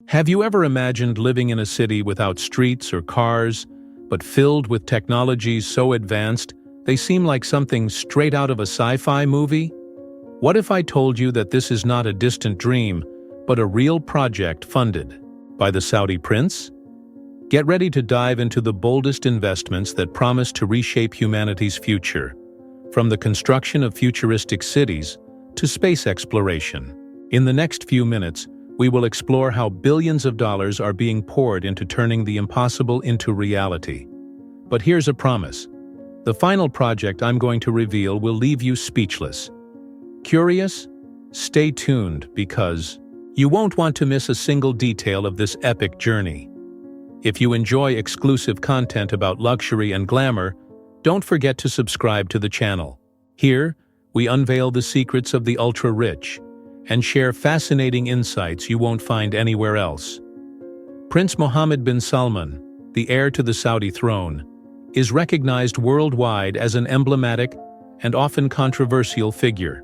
Have you ever imagined living in a city without streets or cars, but filled with technologies so advanced they seem like something straight out of a sci-fi movie? What if I told you that this is not a distant dream, but a real project funded by the Saudi prince? Get ready to dive into the boldest investments that promise to reshape humanity's future, from the construction of futuristic cities to space exploration. In the next few minutes, we will explore how billions of dollars are being poured into turning the impossible into reality. But here's a promise. The final project I'm going to reveal will leave you speechless. Curious? Stay tuned because you won't want to miss a single detail of this epic journey. If you enjoy exclusive content about luxury and glamour, don't forget to subscribe to the channel. Here, we unveil the secrets of the ultra-rich and share fascinating insights you won't find anywhere else. Prince Mohammed bin Salman, the heir to the Saudi throne, is recognized worldwide as an emblematic and often controversial figure.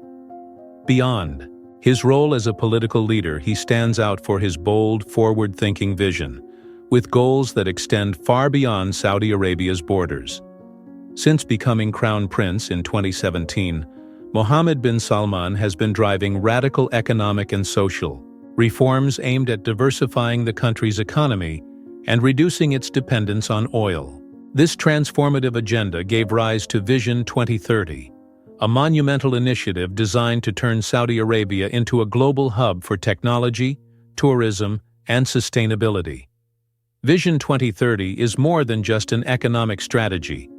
Beyond his role as a political leader, he stands out for his bold, forward-thinking vision, with goals that extend far beyond Saudi Arabia's borders. Since becoming crown prince in 2017, Mohammed bin Salman has been driving radical economic and social reforms aimed at diversifying the country's economy and reducing its dependence on oil. This transformative agenda gave rise to Vision 2030, a monumental initiative designed to turn Saudi Arabia into a global hub for technology, tourism, and sustainability. Vision 2030 is more than just an economic strategy.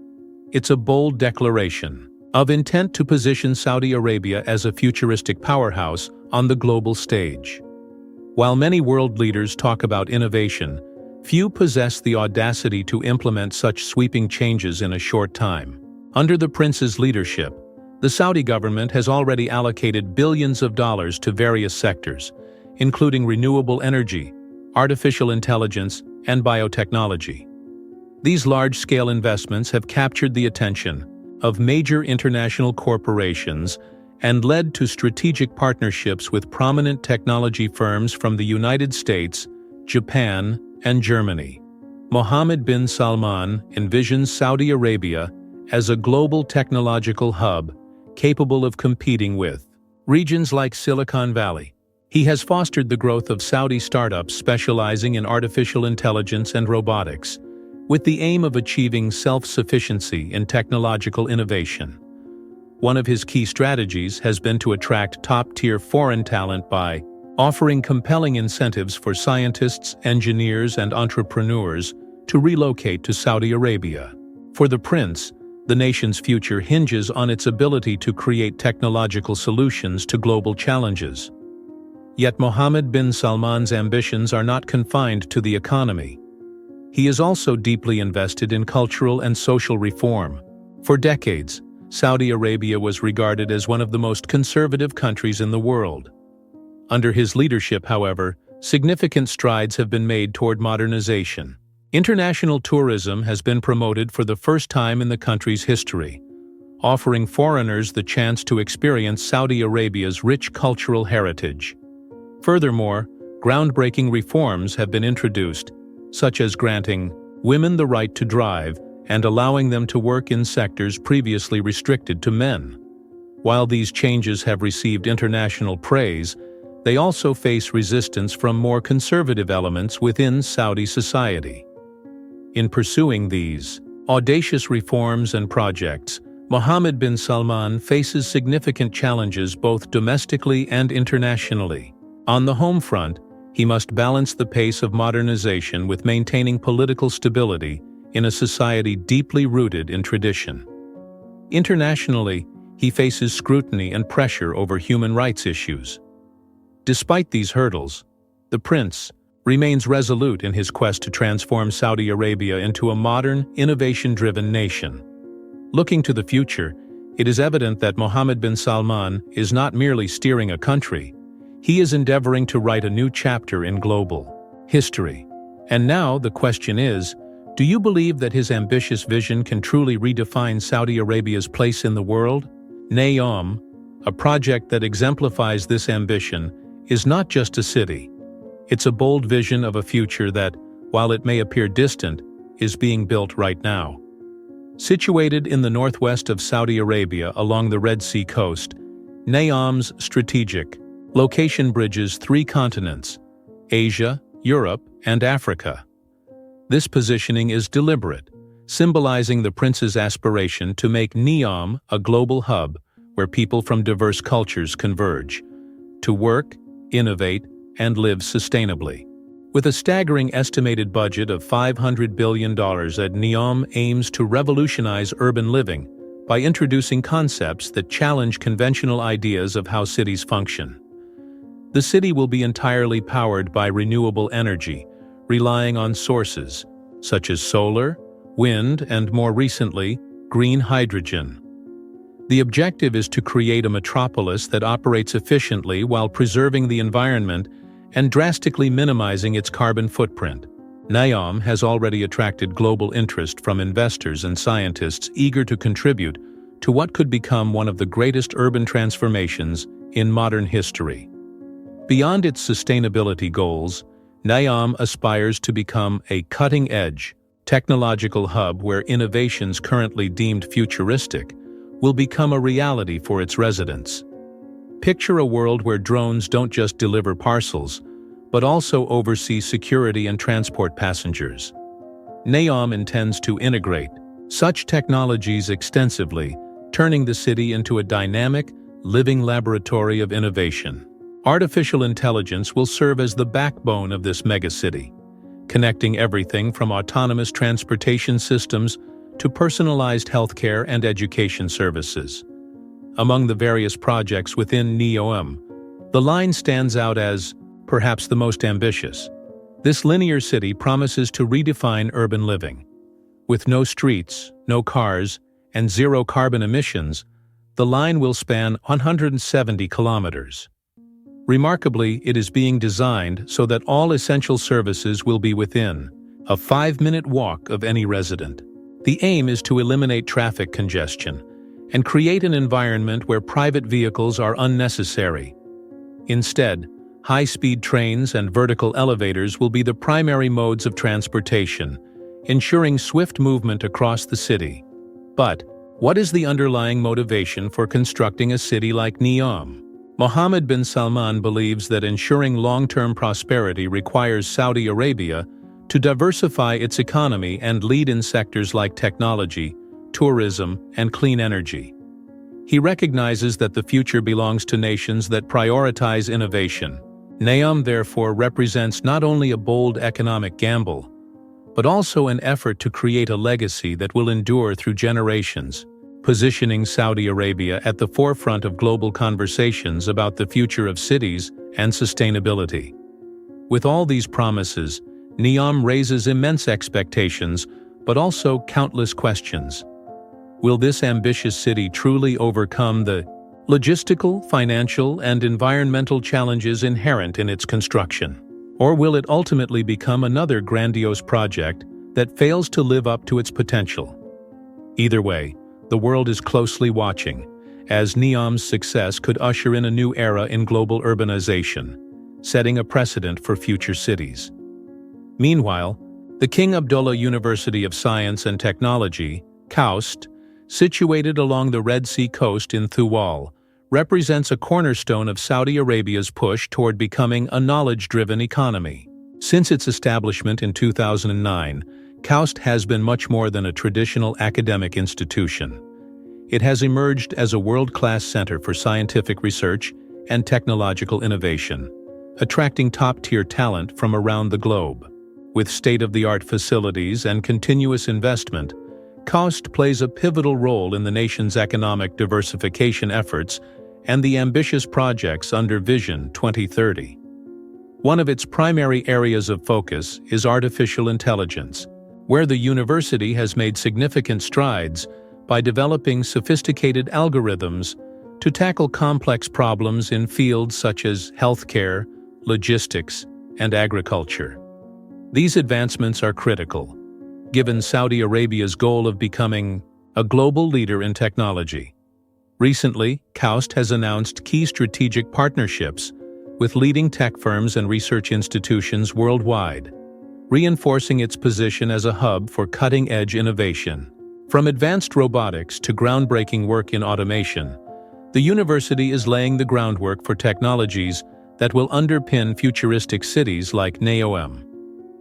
It's a bold declaration of intent to position Saudi Arabia as a futuristic powerhouse on the global stage. While many world leaders talk about innovation, few possess the audacity to implement such sweeping changes in a short time. Under the prince's leadership, the Saudi government has already allocated billions of dollars to various sectors, including renewable energy, artificial intelligence, and biotechnology. These large-scale investments have captured the attention of major international corporations and led to strategic partnerships with prominent technology firms from the United States, Japan, and Germany. Mohammed bin Salman envisions Saudi Arabia as a global technological hub capable of competing with regions like Silicon Valley. He has fostered the growth of Saudi startups specializing in artificial intelligence and robotics, with the aim of achieving self-sufficiency in technological innovation. One of his key strategies has been to attract top-tier foreign talent by offering compelling incentives for scientists, engineers, and entrepreneurs to relocate to Saudi Arabia. For the prince, the nation's future hinges on its ability to create technological solutions to global challenges. Yet Mohammed bin Salman's ambitions are not confined to the economy. He is also deeply invested in cultural and social reform. For decades, Saudi Arabia was regarded as one of the most conservative countries in the world. Under his leadership, however, significant strides have been made toward modernization. International tourism has been promoted for the first time in the country's history, offering foreigners the chance to experience Saudi Arabia's rich cultural heritage. Furthermore, groundbreaking reforms have been introduced, such as granting women the right to drive and allowing them to work in sectors previously restricted to men. While these changes have received international praise, they also face resistance from more conservative elements within Saudi society. In pursuing these audacious reforms and projects, Mohammed bin Salman faces significant challenges both domestically and internationally. On the home front, he must balance the pace of modernization with maintaining political stability in a society deeply rooted in tradition. Internationally, he faces scrutiny and pressure over human rights issues. Despite these hurdles, the prince remains resolute in his quest to transform Saudi Arabia into a modern, innovation-driven nation. Looking to the future, it is evident that Mohammed bin Salman is not merely steering a country. He is endeavoring to write a new chapter in global history. And now the question is, do you believe that his ambitious vision can truly redefine Saudi Arabia's place in the world? Neom, a project that exemplifies this ambition, is not just a city. It's a bold vision of a future that, while it may appear distant, is being built right now. Situated in the northwest of Saudi Arabia along the Red Sea coast, Neom's strategic location bridges 3 continents: Asia, Europe, and Africa. This positioning is deliberate, symbolizing the prince's aspiration to make Neom a global hub where people from diverse cultures converge, to work, innovate, and live sustainably. With a staggering estimated budget of $500 billion, Neom aims to revolutionize urban living by introducing concepts that challenge conventional ideas of how cities function. The city will be entirely powered by renewable energy, relying on sources such as solar, wind, and more recently, green hydrogen. The objective is to create a metropolis that operates efficiently while preserving the environment and drastically minimizing its carbon footprint. Neom has already attracted global interest from investors and scientists eager to contribute to what could become one of the greatest urban transformations in modern history. Beyond its sustainability goals, Neom aspires to become a cutting-edge, technological hub where innovations currently deemed futuristic will become a reality for its residents. Picture a world where drones don't just deliver parcels, but also oversee security and transport passengers. Neom intends to integrate such technologies extensively, turning the city into a dynamic, living laboratory of innovation. Artificial intelligence will serve as the backbone of this megacity, connecting everything from autonomous transportation systems to personalized healthcare and education services. Among the various projects within Neom, the line stands out as perhaps the most ambitious. This linear city promises to redefine urban living. With no streets, no cars, and zero carbon emissions, the line will span 170 kilometers. Remarkably, it is being designed so that all essential services will be within a 5-minute walk of any resident. The aim is to eliminate traffic congestion and create an environment where private vehicles are unnecessary. Instead, high-speed trains and vertical elevators will be the primary modes of transportation, ensuring swift movement across the city. But what is the underlying motivation for constructing a city like Neom? Mohammed bin Salman believes that ensuring long-term prosperity requires Saudi Arabia to diversify its economy and lead in sectors like technology, tourism, and clean energy. He recognizes that the future belongs to nations that prioritize innovation. Neom therefore represents not only a bold economic gamble, but also an effort to create a legacy that will endure through generations, positioning Saudi Arabia at the forefront of global conversations about the future of cities and sustainability. With all these promises, Neom raises immense expectations, but also countless questions. Will this ambitious city truly overcome the logistical, financial, and environmental challenges inherent in its construction? Or will it ultimately become another grandiose project that fails to live up to its potential? Either way, the world is closely watching, as Neom's success could usher in a new era in global urbanization, setting a precedent for future cities. Meanwhile, the King Abdullah University of Science and Technology, KAUST, situated along the Red Sea coast in Thuwal, represents a cornerstone of Saudi Arabia's push toward becoming a knowledge-driven economy. Since its establishment in 2009, KAUST has been much more than a traditional academic institution. It has emerged as a world-class center for scientific research and technological innovation, attracting top-tier talent from around the globe. With state-of-the-art facilities and continuous investment, KAUST plays a pivotal role in the nation's economic diversification efforts and the ambitious projects under Vision 2030. One of its primary areas of focus is artificial intelligence, where the university has made significant strides by developing sophisticated algorithms to tackle complex problems in fields such as healthcare, logistics, and agriculture. These advancements are critical, given Saudi Arabia's goal of becoming a global leader in technology. Recently, KAUST has announced key strategic partnerships, with leading tech firms and research institutions worldwide, reinforcing its position as a hub for cutting-edge innovation. From advanced robotics to groundbreaking work in automation, the university is laying the groundwork for technologies that will underpin futuristic cities like Neom.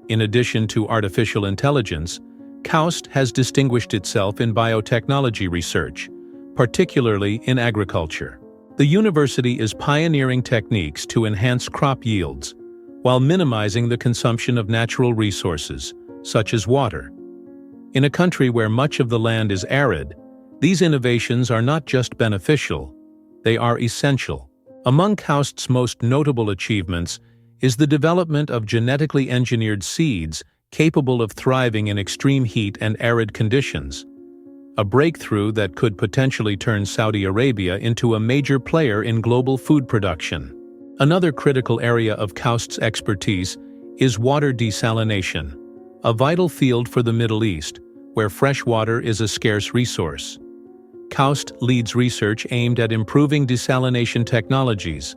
In addition to artificial intelligence, KAUST has distinguished itself in biotechnology research, particularly in agriculture. The university is pioneering techniques to enhance crop yields, while minimizing the consumption of natural resources, such as water. In a country where much of the land is arid, these innovations are not just beneficial, they are essential. Among KAUST's most notable achievements is the development of genetically engineered seeds capable of thriving in extreme heat and arid conditions, a breakthrough that could potentially turn Saudi Arabia into a major player in global food production. Another critical area of KAUST's expertise is water desalination, a vital field for the Middle East, where fresh water is a scarce resource. KAUST leads research aimed at improving desalination technologies,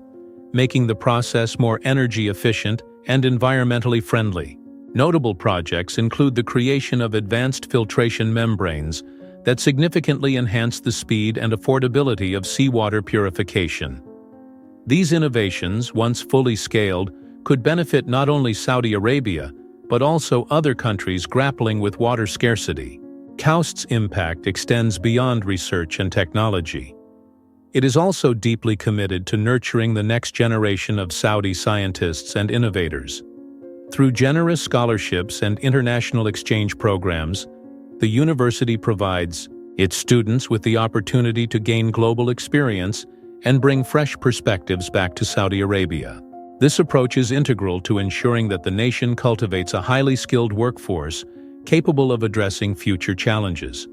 making the process more energy efficient and environmentally friendly. Notable projects include the creation of advanced filtration membranes that significantly enhance the speed and affordability of seawater purification. These innovations, once fully scaled, could benefit not only Saudi Arabia, but also other countries grappling with water scarcity. KAUST's impact extends beyond research and technology. It is also deeply committed to nurturing the next generation of Saudi scientists and innovators. Through generous scholarships and international exchange programs, the university provides its students with the opportunity to gain global experience and bring fresh perspectives back to Saudi Arabia. This approach is integral to ensuring that the nation cultivates a highly skilled workforce capable of addressing future challenges.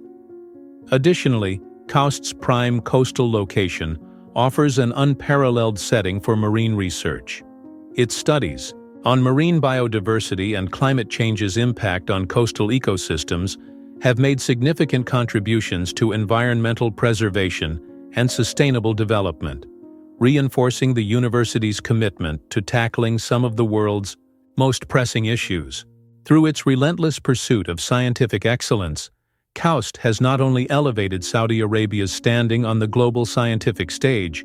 Additionally, KAUST's prime coastal location offers an unparalleled setting for marine research. Its studies on marine biodiversity and climate change's impact on coastal ecosystems have made significant contributions to environmental preservation and sustainable development, reinforcing the university's commitment to tackling some of the world's most pressing issues. Through its relentless pursuit of scientific excellence, KAUST has not only elevated Saudi Arabia's standing on the global scientific stage,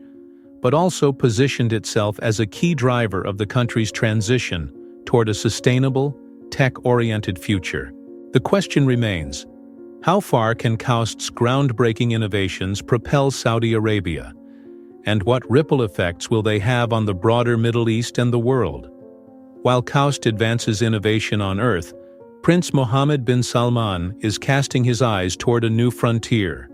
but also positioned itself as a key driver of the country's transition toward a sustainable, tech-oriented future. The question remains, how far can KAUST's groundbreaking innovations propel Saudi Arabia? And what ripple effects will they have on the broader Middle East and the world? While KAUST advances innovation on Earth, Prince Mohammed bin Salman is casting his eyes toward a new frontier: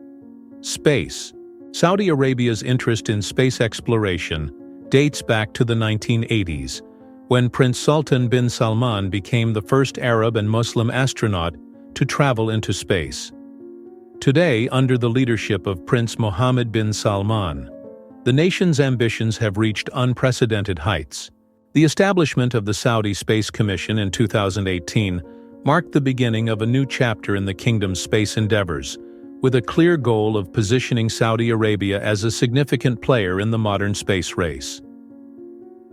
space. Saudi Arabia's interest in space exploration dates back to the 1980s, when Prince Sultan bin Salman became the first Arab and Muslim astronaut to travel into space. Today, under the leadership of Prince Mohammed bin Salman, the nation's ambitions have reached unprecedented heights. The establishment of the Saudi Space Commission in 2018 marked the beginning of a new chapter in the kingdom's space endeavors, with a clear goal of positioning Saudi Arabia as a significant player in the modern space race.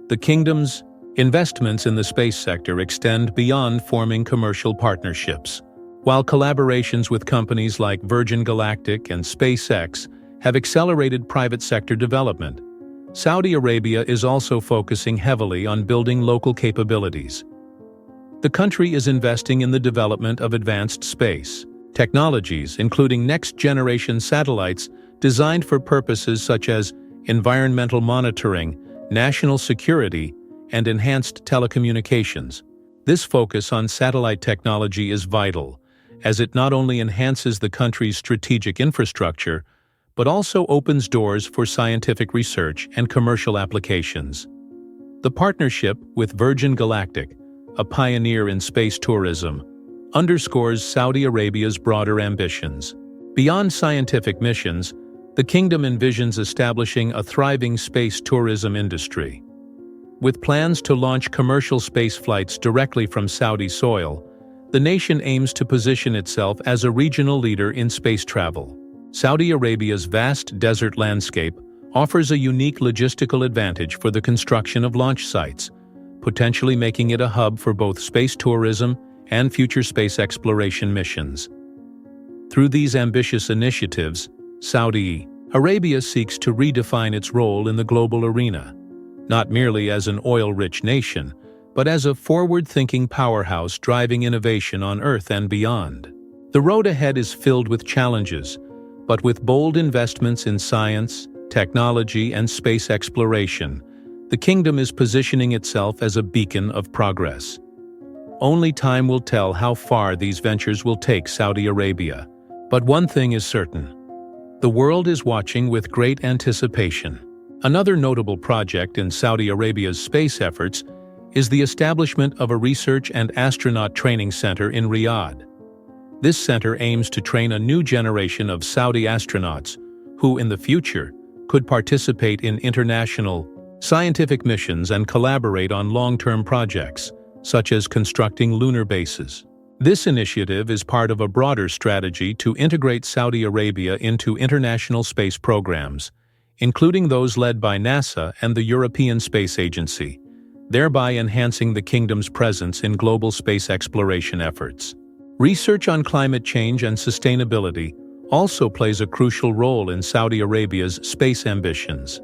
The kingdom's investments in the space sector extend beyond forming commercial partnerships. While collaborations with companies like Virgin Galactic and SpaceX have accelerated private sector development, Saudi Arabia is also focusing heavily on building local capabilities. The country is investing in the development of advanced space technologies, including next-generation satellites designed for purposes such as environmental monitoring, national security, and enhanced telecommunications. This focus on satellite technology is vital, as it not only enhances the country's strategic infrastructure, but also opens doors for scientific research and commercial applications. The partnership with Virgin Galactic, a pioneer in space tourism, underscores Saudi Arabia's broader ambitions. Beyond scientific missions, the kingdom envisions establishing a thriving space tourism industry. With plans to launch commercial space flights directly from Saudi soil, the nation aims to position itself as a regional leader in space travel. Saudi Arabia's vast desert landscape offers a unique logistical advantage for the construction of launch sites, potentially making it a hub for both space tourism and future space exploration missions. Through these ambitious initiatives, Saudi Arabia seeks to redefine its role in the global arena, not merely as an oil-rich nation, but as a forward-thinking powerhouse driving innovation on Earth and beyond. The road ahead is filled with challenges, but with bold investments in science, technology, and space exploration, the kingdom is positioning itself as a beacon of progress. Only time will tell how far these ventures will take Saudi Arabia. But one thing is certain: the world is watching with great anticipation. Another notable project in Saudi Arabia's space efforts is the establishment of a research and astronaut training center in Riyadh. This center aims to train a new generation of Saudi astronauts who, in the future, could participate in international scientific missions and collaborate on long-term projects, such as constructing lunar bases. This initiative is part of a broader strategy to integrate Saudi Arabia into international space programs, including those led by NASA and the European Space Agency, thereby enhancing the kingdom's presence in global space exploration efforts. Research on climate change and sustainability also plays a crucial role in Saudi Arabia's space ambitions.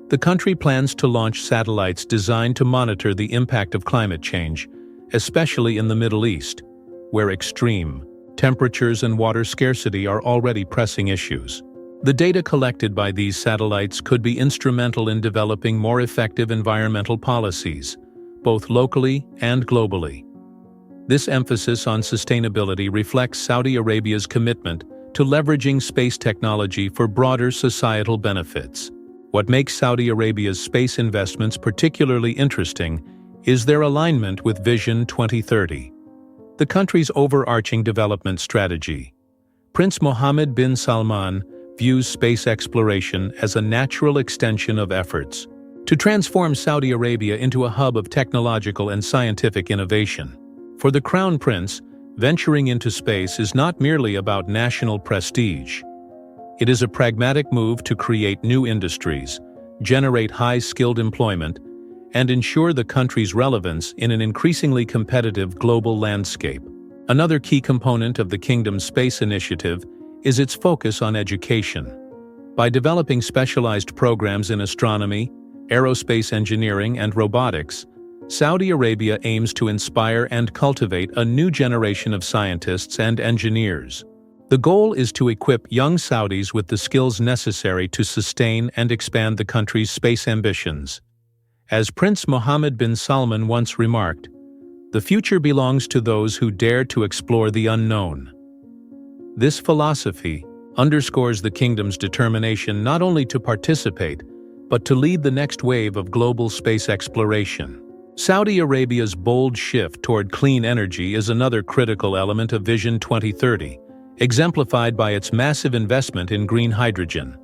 The country plans to launch satellites designed to monitor the impact of climate change, especially in the Middle East, where extreme temperatures and water scarcity are already pressing issues. The data collected by these satellites could be instrumental in developing more effective environmental policies, both locally and globally. This emphasis on sustainability reflects Saudi Arabia's commitment to leveraging space technology for broader societal benefits. What makes Saudi Arabia's space investments particularly interesting is their alignment with Vision 2030, the country's overarching development strategy. Prince Mohammed bin Salman views space exploration as a natural extension of efforts to transform Saudi Arabia into a hub of technological and scientific innovation. For the Crown Prince, venturing into space is not merely about national prestige. It is a pragmatic move to create new industries, generate high-skilled employment, and ensure the country's relevance in an increasingly competitive global landscape. Another key component of the kingdom's space initiative is its focus on education. By developing specialized programs in astronomy, aerospace engineering, and robotics, Saudi Arabia aims to inspire and cultivate a new generation of scientists and engineers. The goal is to equip young Saudis with the skills necessary to sustain and expand the country's space ambitions. As Prince Mohammed bin Salman once remarked, "The future belongs to those who dare to explore the unknown." This philosophy underscores the kingdom's determination not only to participate, but to lead the next wave of global space exploration. Saudi Arabia's bold shift toward clean energy is another critical element of Vision 2030, exemplified by its massive investment in green hydrogen.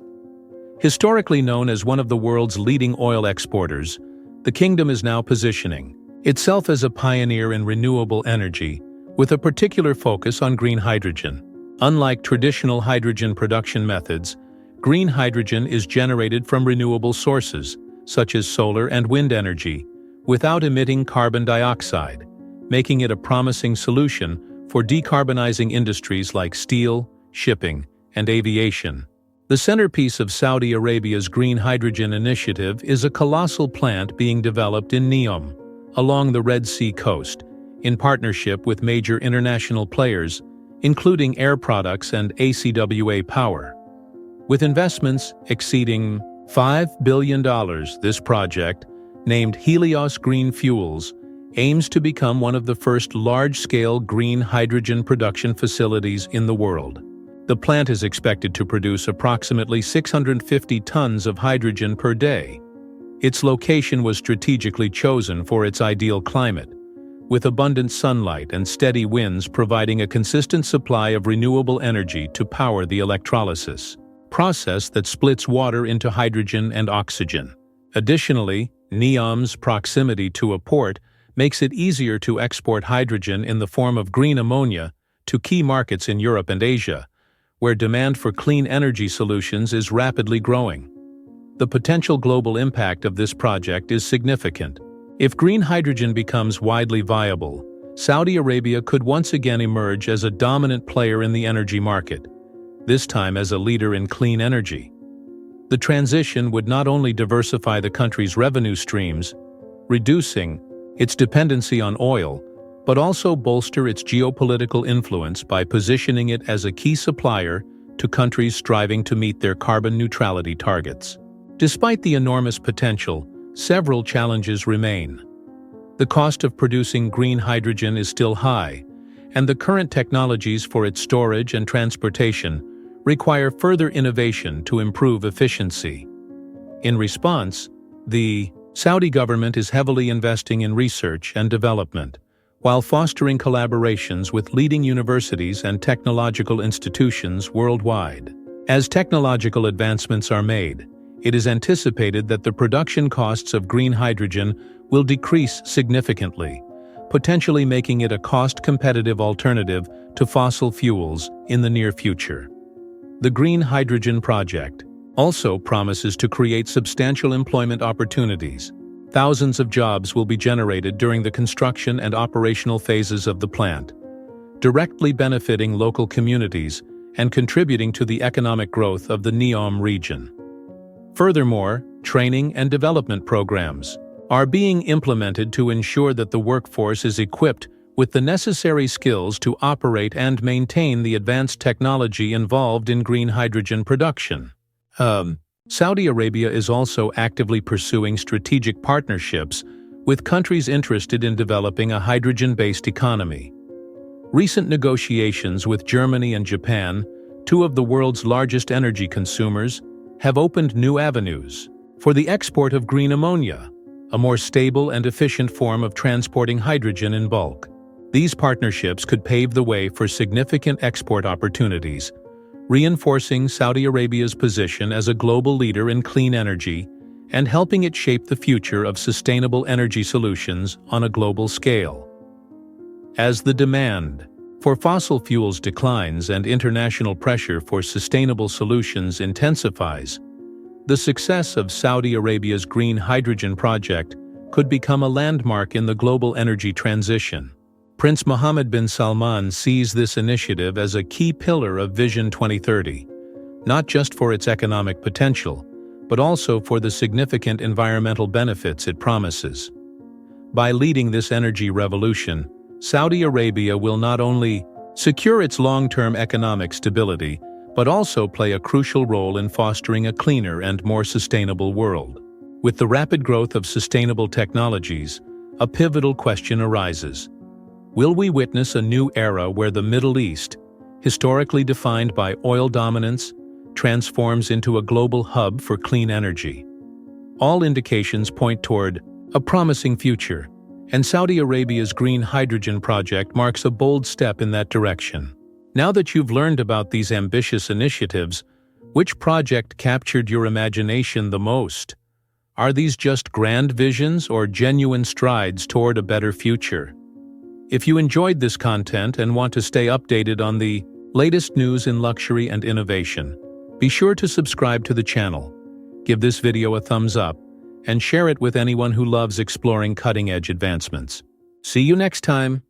Historically known as one of the world's leading oil exporters, the kingdom is now positioning itself as a pioneer in renewable energy, with a particular focus on green hydrogen. Unlike traditional hydrogen production methods, green hydrogen is generated from renewable sources, such as solar and wind energy, without emitting carbon dioxide, making it a promising solution for decarbonizing industries like steel, shipping, and aviation. The centerpiece of Saudi Arabia's green hydrogen initiative is a colossal plant being developed in Neom, along the Red Sea coast, in partnership with major international players, including Air Products and ACWA Power. With investments exceeding $5 billion, this project, named Helios Green Fuels, aims to become one of the first large-scale green hydrogen production facilities in the world. The plant is expected to produce approximately 650 tons of hydrogen per day. Its location was strategically chosen for its ideal climate, with abundant sunlight and steady winds providing a consistent supply of renewable energy to power the electrolysis process that splits water into hydrogen and oxygen. Additionally, Neom's proximity to a port makes it easier to export hydrogen in the form of green ammonia to key markets in Europe and Asia, where demand for clean energy solutions is rapidly growing. the potential global impact of this project is significant. If green hydrogen becomes widely viable, Saudi Arabia could once again emerge as a dominant player in the energy market, this time as a leader in clean energy. The transition would not only diversify the country's revenue streams, reducing its dependency on oil, but also bolster its geopolitical influence by positioning it as a key supplier to countries striving to meet their carbon neutrality targets. Despite the enormous potential, several challenges remain. The cost of producing green hydrogen is still high, and the current technologies for its storage and transportation require further innovation to improve efficiency. In response, the Saudi government is heavily investing in research and development, while fostering collaborations with leading universities and technological institutions worldwide. As technological advancements are made, it is anticipated that the production costs of green hydrogen will decrease significantly, potentially making it a cost-competitive alternative to fossil fuels in the near future. The Green Hydrogen Project also promises to create substantial employment opportunities. Thousands of jobs will be generated during the construction and operational phases of the plant, directly benefiting local communities and contributing to the economic growth of the Neom region. Furthermore, training and development programs are being implemented to ensure that the workforce is equipped with the necessary skills to operate and maintain the advanced technology involved in green hydrogen production. Saudi Arabia is also actively pursuing strategic partnerships with countries interested in developing a hydrogen-based economy. Recent negotiations with Germany and Japan, two of the world's largest energy consumers, have opened new avenues for the export of green ammonia, a more stable and efficient form of transporting hydrogen in bulk. These partnerships could pave the way for significant export opportunities, reinforcing Saudi Arabia's position as a global leader in clean energy and helping it shape the future of sustainable energy solutions on a global scale. As the demand for fossil fuels declines and international pressure for sustainable solutions intensifies, the success of Saudi Arabia's green hydrogen project could become a landmark in the global energy transition. Prince Mohammed bin Salman sees this initiative as a key pillar of Vision 2030, not just for its economic potential, but also for the significant environmental benefits it promises. By leading this energy revolution, Saudi Arabia will not only secure its long-term economic stability, but also play a crucial role in fostering a cleaner and more sustainable world. With the rapid growth of sustainable technologies, a pivotal question arises. Will we witness a new era where the Middle East, historically defined by oil dominance, transforms into a global hub for clean energy? All indications point toward a promising future, and Saudi Arabia's green hydrogen project marks a bold step in that direction. Now that you've learned about these ambitious initiatives, which project captured your imagination the most? Are these just grand visions or genuine strides toward a better future? If you enjoyed this content and want to stay updated on the latest news in luxury and innovation, be sure to subscribe to the channel, give this video a thumbs up, and share it with anyone who loves exploring cutting-edge advancements. See you next time!